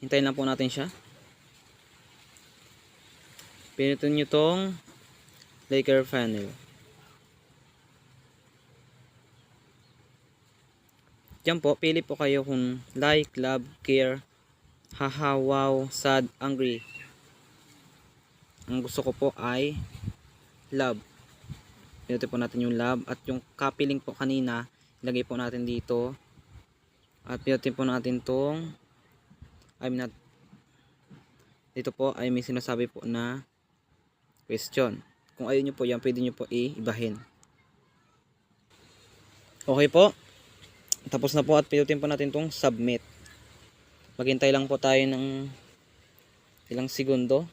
Hintayin lang po natin siya. Pinutin nyo tong Laker funnel. Diyan po, pili po kayo kung like, love, care, haha, wow, sad, angry. Ang gusto ko po ay love. Pinutin po natin yung love. At yung copy link po kanina, ilagay po natin dito. At pinutin po natin tong dito po ay may sinasabi po na question. Kung ayaw nyo po yan, pwede nyo po ibahin. Okay po. Tapos na po at pinutin po natin tong submit. Maghintay lang po tayo ng ilang segundo.